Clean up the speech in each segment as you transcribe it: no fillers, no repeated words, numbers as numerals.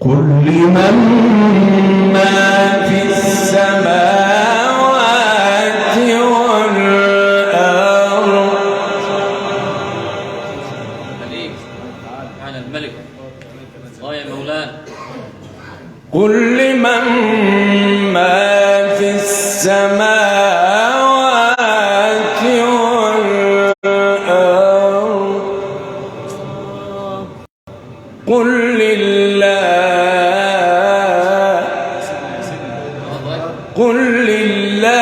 قل لمن ما في السماوات والأرض على الملك الله يا مولانا. قل لمن ما في السماوات والأرض قل لله قل لله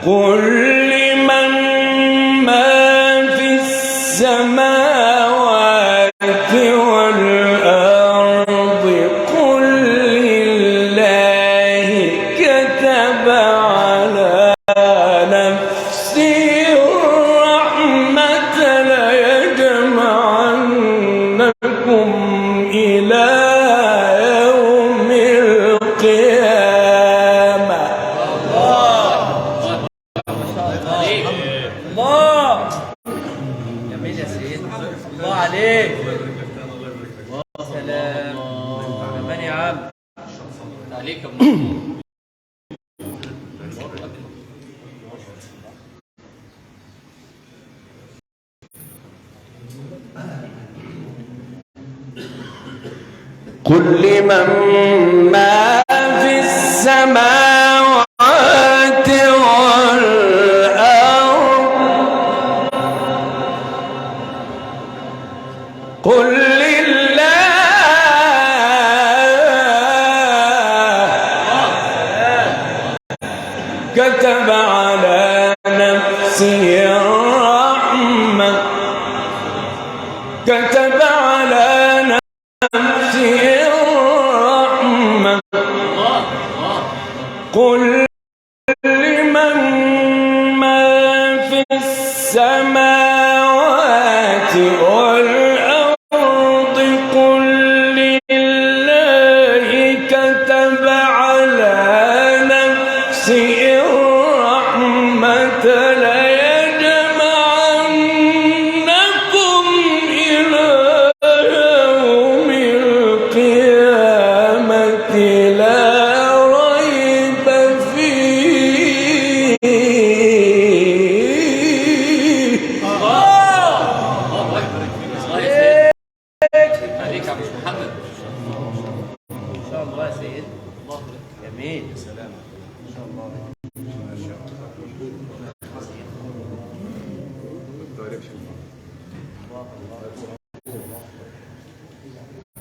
قل لمن ما في السماوات والأرض قل لله كتب على نفسه الرحمة ليجمعنكم إلى يوم القيامة. الله جميل يا سيدي، الله عليك. سلام كمان يا عم عليك يا قل لمن ما في السماوات والأرض قل لله كتب على نفسه الرحمة كتب على نفسه الرحمة قل لمن ما في السماوات والأرض قل لله كتب على نفسه الرحمة ليجمعنكم إلى يوم القيامة لا ريب فيه. عليك يا محمد ان شاء الله يا سيدي. الله جميل. سلام ان شاء الله.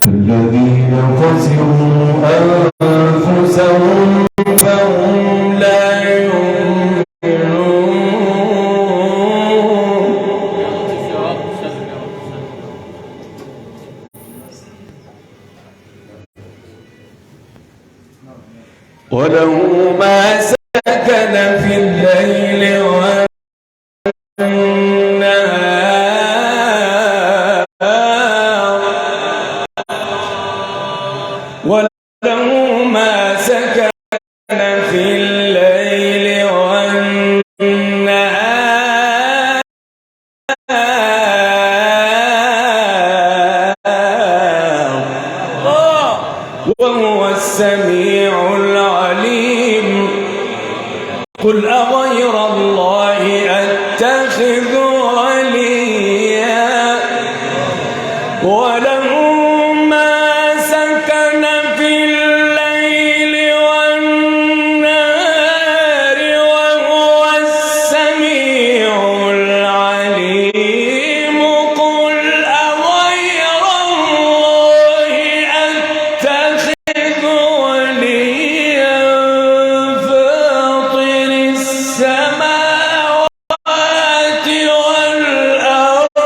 الذين خسروا أنفسهم فهم لا يؤمنون. وله ما سكن في الليل والنهار وله ما سكن في الليل والنهار وهو السميع العليم. قل أغير الله أتخذ وليا وله ما سكن في الليل والنهار وهو السميع العليم. قل أغير الله أتخذ وليا فاطر السماوات والأرض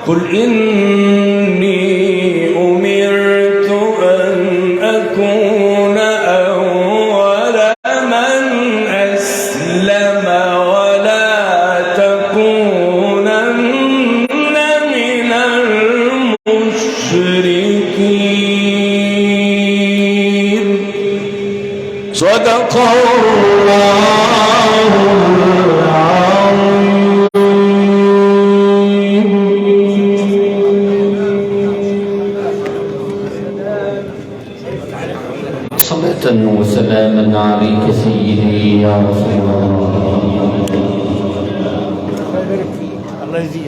قل إني صدق الله العظيم. صلاة وسلاما عليك سيدي يا رسول الله،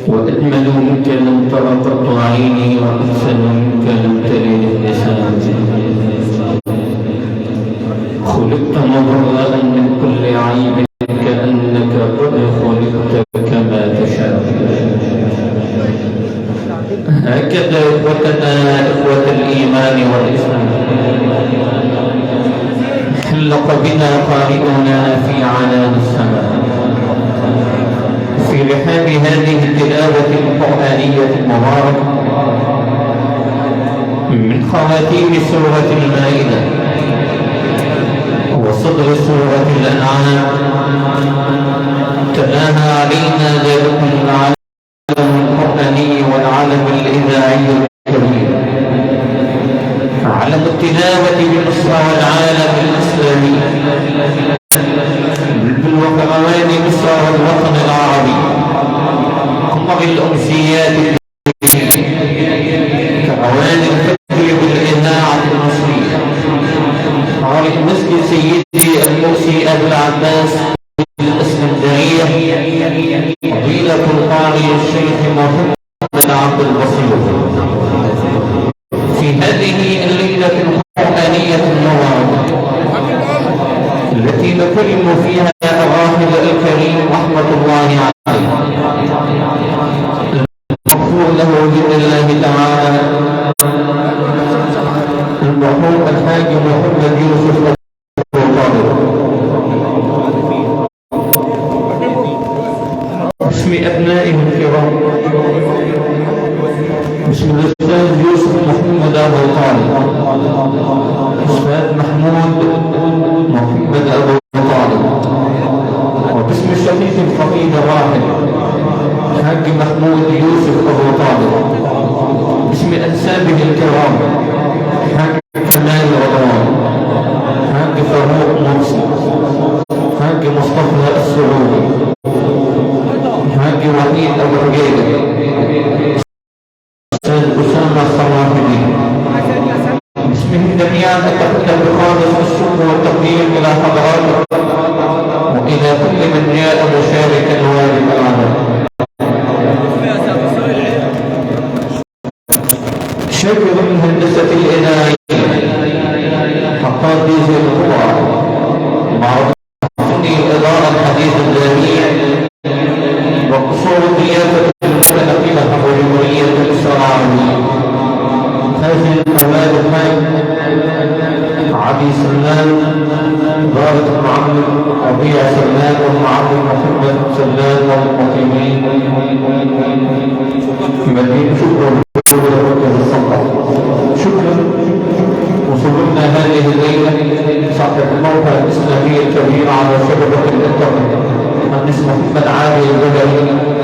وأجمل منك لم تر قط عيني، وأحسن منك لم تلد النساء. خلقت مبرأ من كل عيب، كأنك قد خلقت كما تشاء. هكذا إخوتنا إخوة الإيمان والإسلام حلق بنا قائدنا في عنان السماء في رحاب هذه التلاوة القرآنية المباركة من خواتيم سورة المائدة وصدر سورة الأنعام. تلاها علينا ذلك العالم القرآني والعالم الإذاعي الكبير، علم التلاوة بمصر والعالم الإسلامي وكروان مصر والوطن العربي، ثم بالأمسيات كروان الفكر بالإذاعة المصرية. قارئ مسجد سيدي المرسي أبو العباس الإسكندرية فضيلة القارئ الشيخ محمد عبد البصير، في هذه الليلة القرآنية المباركة التي نكرم فيها الراحل الكريم رحمة الله عليه المغفور له بإذن الله تعالى المرحوم الحاج محمد يوسف الطالب، باسم أبنائه الكرام، باسم الأستاذ يوسف محمد أبو طالب، أستاذ محمود محمد أبو طالب، وباسم الشقيق الفقيد الراحل الحاج محمود يوسف أبو طالب، باسم أنسابه الكرام حاج كمال رضوان، حاج فاروق مرسي، حاج مصطفى السعودي، حاج وحيد أبو حجيجة، أستاذ أسامة الصراحبي. باسمهم جميعا أتقدم بخالص الشكر والتقدير إلى حضراتكم وإلى كل من جاء مشاركا واجبا عنه. شكر الهندسة الإدارية حقائق الكبرى مع فني الإدارة الحديث الجميع وقصور ضيافة المتنقلة الجمهورية الإسرائيلية. هذه الأولاد الحاج علي سلمان، بارك المعلم ربيع سلمان والمعلم محمد سلمان والمقيمين مدين شكرا شكرا. وصلنا هذه الليلة صاحب الموقع الإسلامي الكبير على شبكة الإنترنت المهندس محمد عادل البدري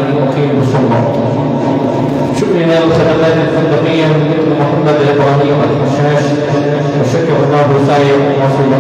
المقيم بالصمت. شكرنا للخدمات الفندقية مثل محمد إبراهيم الحشاش، وشكر الله سعيكم وصلنا